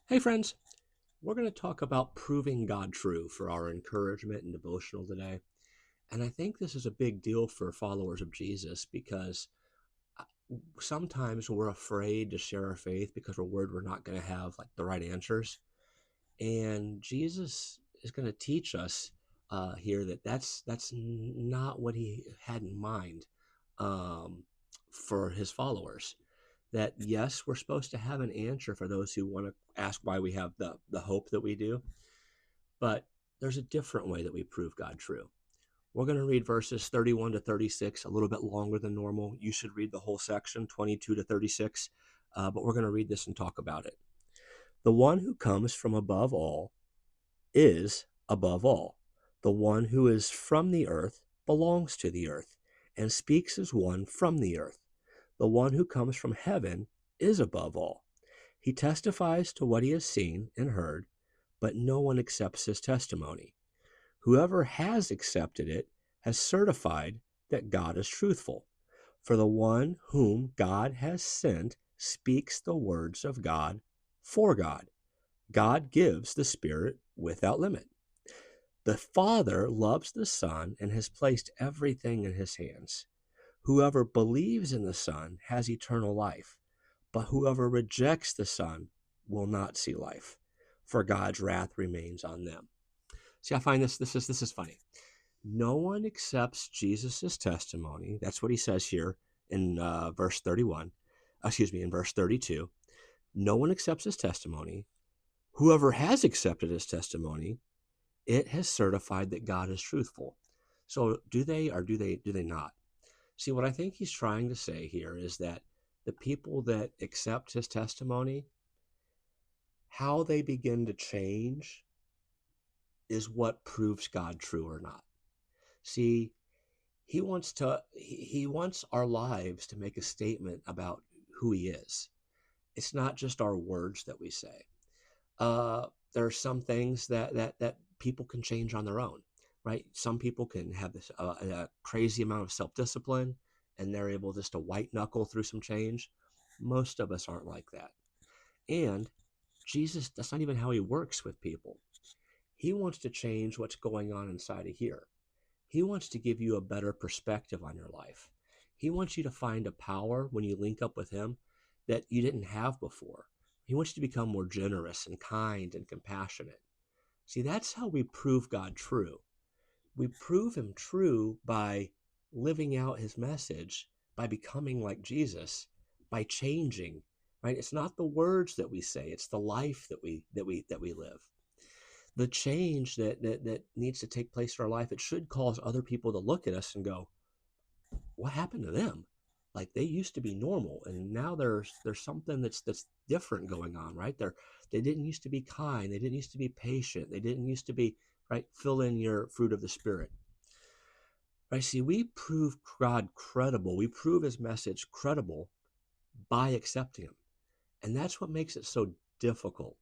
Hey, friends, we're going to talk about proving God true for our encouragement and devotional today. And I think this is a big deal for followers of Jesus because uh, sometimes we're afraid to share our faith because we're worried we're not going to have like the right answers. And Jesus is going to teach us here that that's not what he had in mind um, for his followers. That yes, we're supposed to have an answer for those who want to ask why we have the hope that we do, but there's a different way that we prove God true. We're going to read verses 31 to 36, a little bit longer than normal. You should read the whole section, 22 to 36, but we're going to read this and talk about it. The one who comes from above all is above all. The one who is from the earth belongs to the earth and speaks as one from the earth. The one who comes from heaven is above all. He testifies to what he has seen and heard, but no one accepts his testimony. Whoever has accepted it has certified that God is truthful. For the one whom God has sent speaks the words of God for God. God gives the Spirit without limit. The Father loves the Son and has placed everything in his hands. Whoever believes in the Son has eternal life, but whoever rejects the Son will not see life, for God's wrath remains on them. See, I find this is funny. No one accepts Jesus' testimony. That's what he says here in verse 31. Excuse me, in verse 32. No one accepts his testimony. Whoever has accepted his testimony, it has certified that God is truthful. So do they or do they not? See, what I think he's trying to say here is that the people that accept his testimony, how they begin to change is what proves God true or not. See, he wants our lives to make a statement about who he is. It's not just our words that we say. There are some things that people can change on their own, right? Some people can have this a crazy amount of self-discipline and they're able just to white knuckle through some change. Most of us aren't like that. And Jesus, that's not even how he works with people. He wants to change what's going on inside of here. He wants to give you a better perspective on your life. He wants you to find a power when you link up with him that you didn't have before. He wants you to become more generous and kind and compassionate. See, that's how we prove God true. We prove him true by living out his message, by becoming like Jesus, by changing, right? It's not the words that we say, it's the life that we live. The change that needs to take place in our life, it should cause other people to look at us and go, what happened to them? Like they used to be normal and now there's something that's different going on, right? They didn't used to be kind, they didn't used to be patient, they didn't used to be, right? Fill in your fruit of the spirit. Right? See, we prove God credible. We prove his message credible by accepting him. And that's what makes it so difficult.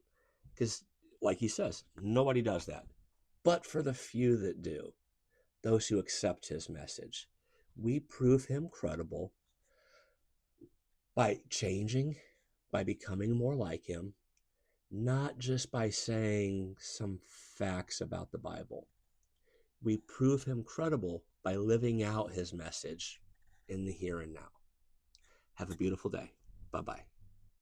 Because, like he says, nobody does that. But for the few that do, those who accept his message, we prove him credible by changing, by becoming more like him, not just by saying some facts about the Bible. We prove him credible by living out his message in the here and now. Have a beautiful day. Bye bye.